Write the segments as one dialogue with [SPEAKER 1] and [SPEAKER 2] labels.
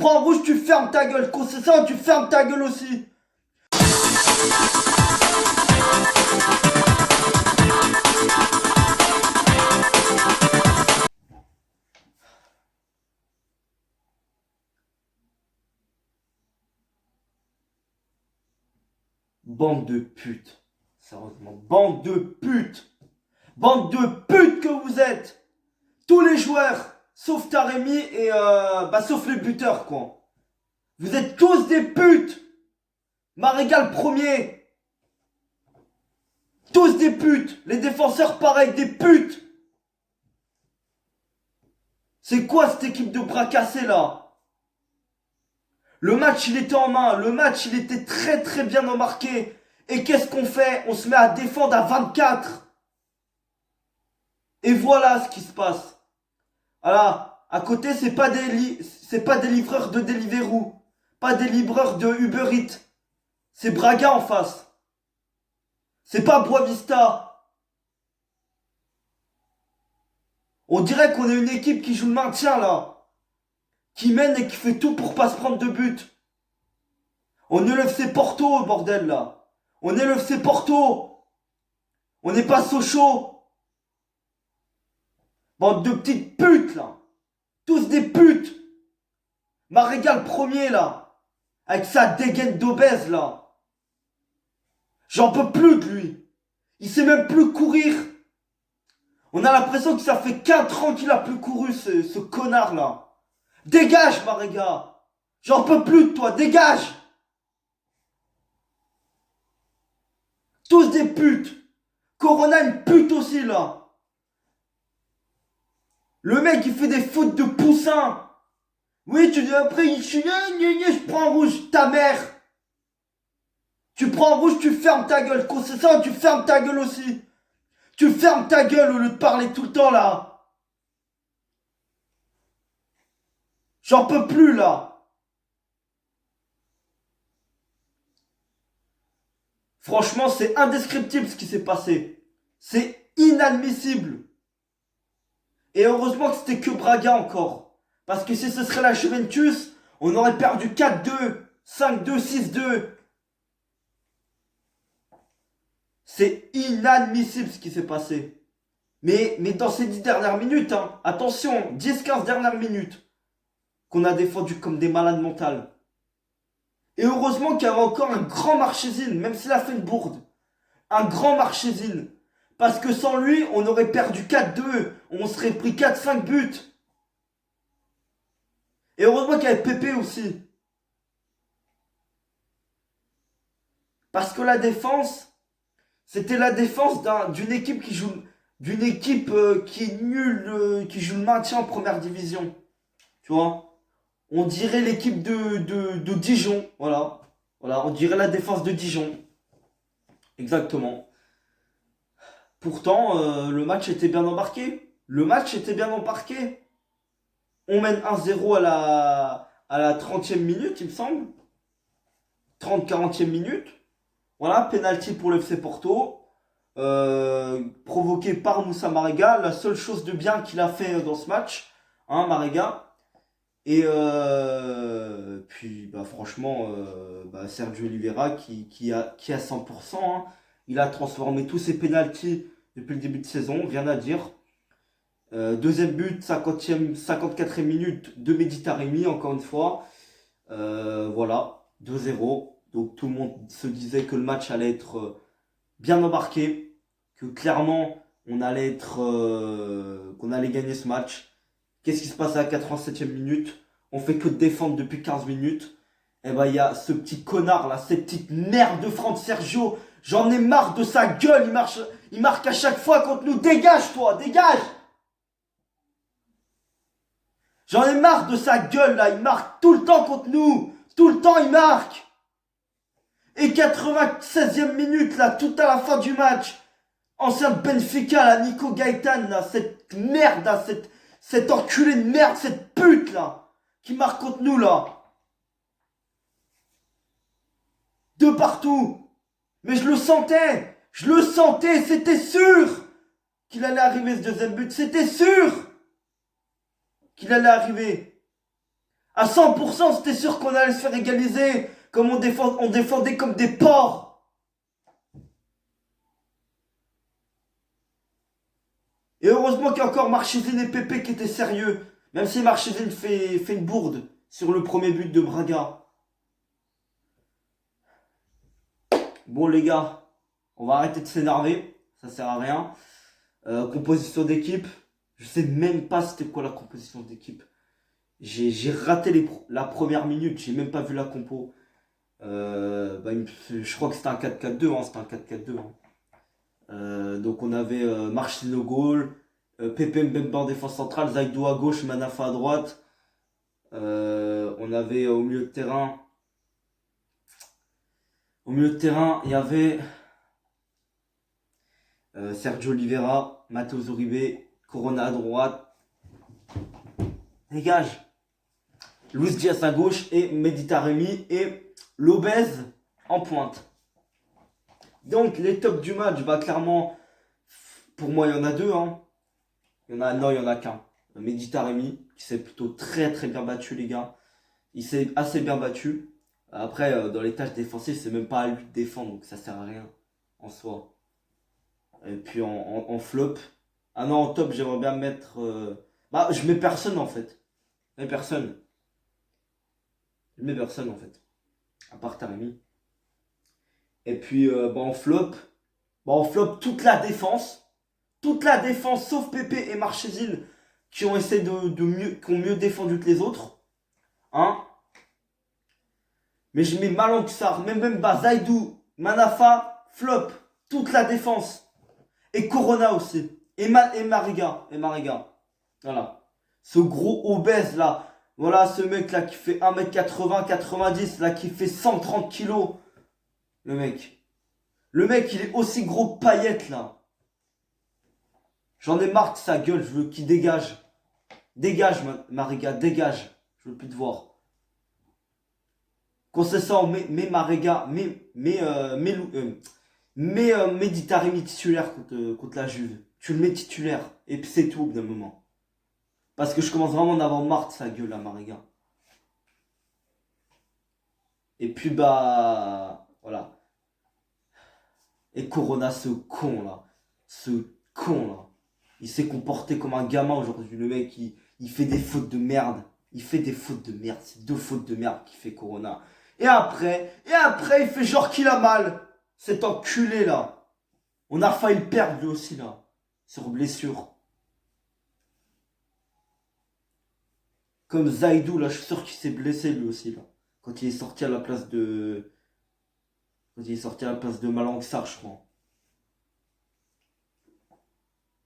[SPEAKER 1] prends un rouge, tu fermes ta gueule. Quand c'est ça, tu fermes ta gueule aussi. Bande de putes. Sérieusement, bande de putes. Bande de putes que vous êtes. Tous les joueurs, sauf Taremi et sauf les buteurs, quoi. Vous êtes tous des putes. Marégal premier. Tous des putes. Les défenseurs, pareil, des putes. C'est quoi cette équipe de bras cassés, là? Le match, il était en main. Le match, il était très très bien embarqué. Et qu'est-ce qu'on fait? On se met à défendre à 24. Et voilà ce qui se passe. Voilà. À côté, c'est pas des livreurs de Deliveroo. Pas des livreurs de Uber Eats. C'est Braga en face. C'est pas Boavista. On dirait qu'on est une équipe qui joue le maintien, là. Qui mène et qui fait tout pour pas se prendre de but. On est le FC Porto, bordel, là. On est le FC Porto. On n'est pas Sochaux. Bande de petites putes, là. Tous des putes. Marégal premier, là. Avec sa dégaine d'obèse, là. J'en peux plus de lui. Il sait même plus courir. On a l'impression que ça fait 4 ans qu'il a plus couru, ce connard, là. Dégage, Maréga. J'en peux plus de toi, dégage. Tous des putes. Corona, une pute aussi, là. Le mec, il fait des fautes de poussin. Oui, tu dis après, je prends un rouge, ta mère. Tu prends un rouge, tu fermes ta gueule. Quand c'est ça, tu fermes ta gueule aussi. Tu fermes ta gueule au lieu de parler tout le temps, là. J'en peux plus, là. Franchement, c'est indescriptible ce qui s'est passé. C'est inadmissible. Et heureusement que c'était que Braga encore. Parce que si ce serait la Juventus, on aurait perdu 4-2, 5-2, 6-2. C'est inadmissible ce qui s'est passé. Mais dans ces 10 dernières minutes, hein, attention, 10-15 dernières minutes, qu'on a défendu comme des malades mentales. Et heureusement qu'il y avait encore un grand Marchésine, même s'il a fait une bourde. Un grand Marchésine. Parce que sans lui, on aurait perdu 4-2. On serait pris 4-5 buts. Et heureusement qu'il y avait Pépé aussi. Parce que la défense, c'était la défense d'une équipe qui joue... D'une équipe qui est nulle, qui joue le maintien en première division. Tu vois? On dirait l'équipe de Dijon. Voilà. Voilà, on dirait la défense de Dijon. Exactement. Pourtant, le match était bien embarqué. Le match était bien embarqué. On mène 1-0 à la 30e minute, il me semble. 30-40e minute. Voilà, penalty pour le FC Porto. Provoqué par Moussa Maréga. La seule chose de bien qu'il a fait dans ce match. Hein, Maréga. Et puis franchement Sergio Oliveira qui a 100%, hein. Il a transformé tous ses pénaltys depuis le début de saison, rien à dire. Deuxième but, 54e minute de Mehdi Taremi, encore une fois. Voilà, 2-0. Donc tout le monde se disait que le match allait être bien embarqué, que clairement qu'on allait gagner ce match. Qu'est-ce qui se passe à la 87e minute? On fait que défendre depuis 15 minutes. Et il y a ce petit connard là, cette petite merde de Franck Sergio. J'en ai marre de sa gueule. Il marque à chaque fois contre nous. Dégage toi, dégage. J'en ai marre de sa gueule là. Il marque tout le temps contre nous. Tout le temps il marque. Et 96e minute là, tout à la fin du match. Ancien Benfica là, Nico Gaëtan là, cette merde là, cette enculé de merde, cette pute là, qui marque contre nous là. De partout. Mais je le sentais, c'était sûr qu'il allait arriver ce deuxième but, c'était sûr qu'il allait arriver. À 100%, c'était sûr qu'on allait se faire égaliser. Comme on défendait comme des porcs. Et heureusement qu'il y a encore Marchesine et Pépé qui étaient sérieux. Même si Marchesine fait une bourde sur le premier but de Braga. Bon les gars, on va arrêter de s'énerver. Ça sert à rien. Composition d'équipe. Je sais même pas c'était quoi la composition d'équipe. J'ai raté la première minute. J'ai même pas vu la compo. Je crois que c'était un 4-4-2. Hein, c'était un 4-4-2. Hein. Donc on avait Marcin au goal, Pepe Mbemba en défense centrale, Zaidou à gauche, Manafa à droite. On avait au milieu de terrain. Au milieu de terrain, il y avait Sergio Oliveira, Matteo Uribe, Corona à droite. Dégage. Luis Diaz à gauche et Mehdi Taremi et l'obèse en pointe. Donc les tops du match, bah clairement, pour moi il y en a deux. Hein. Il y en a qu'un. Mehdi Taremi, qui s'est plutôt très très bien battu les gars. Il s'est assez bien battu. Après, dans les tâches défensives, c'est même pas à lui de défendre, donc ça sert à rien en soi. Et puis en flop. Ah non, en top, j'aimerais bien mettre. Bah, je mets personne en fait. Je mets personne. Je mets personne en fait. À part Taremi. Et puis bah, en flop, toute la défense. Toute la défense, sauf Pépé et Marchesine, qui ont essayé qui ont mieux défendu que les autres. Hein. Mais je mets Malang Sarr, même Zaidou, Manafa, flop. Toute la défense. Et Corona aussi. Et Mariga. Voilà. Ce gros obèse là. Voilà ce mec là qui fait 1m80, 90, là qui fait 130 kilos. Le mec. Le mec il est aussi gros que Payet là. J'en ai marre de sa gueule, je veux qu'il dégage. Dégage Mariga, dégage. Je veux plus te voir. Concession, mais Mariga, Mehdi Taremi titulaire contre la Juve. Tu le mets titulaire. Et puis c'est tout au bout d'un moment. Parce que je commence vraiment à avoir marre de sa gueule, là, Mariga. Et puis, bah. Voilà. Et Corona, ce con, là. Ce con, là. Il s'est comporté comme un gamin aujourd'hui. Le mec, il fait des fautes de merde. Il fait des fautes de merde. C'est deux fautes de merde qu'il fait Corona. Et après, il fait genre qu'il a mal. Cet enculé, là. On a failli le perdre, lui aussi, là. Sur blessure. Comme Zaidou, là, je suis sûr qu'il s'est blessé, lui aussi, là. Quand il est sorti à la place de. Quand il est sorti à la place de Malang Sarr, je crois.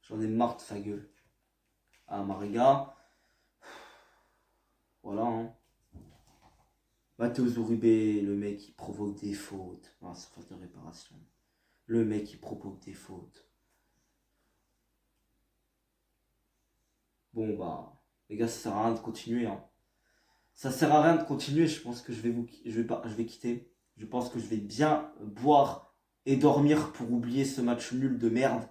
[SPEAKER 1] J'en ai marre de sa gueule. Ah, Mariga. Voilà, hein. Matteo Uribe, le mec, il provoque des fautes. Ah, c'est faute de réparation. Le mec, il provoque des fautes. Bon, bah. Les gars, ça sert à rien de continuer, hein. Ça sert à rien de continuer. Je pense que je vais quitter. Je pense que je vais bien boire et dormir pour oublier ce match nul de merde.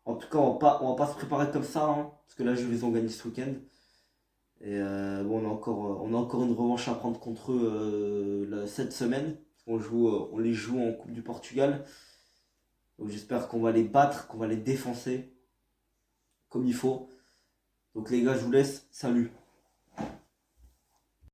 [SPEAKER 1] En tout cas, on va pas se préparer comme ça, hein, parce que là, je vais en gagner ce week-end. Et bon, on a encore une revanche à prendre contre eux cette semaine. On les joue en Coupe du Portugal. Donc j'espère qu'on va les battre, qu'on va les défoncer comme il faut. Donc les gars, je vous laisse. Salut.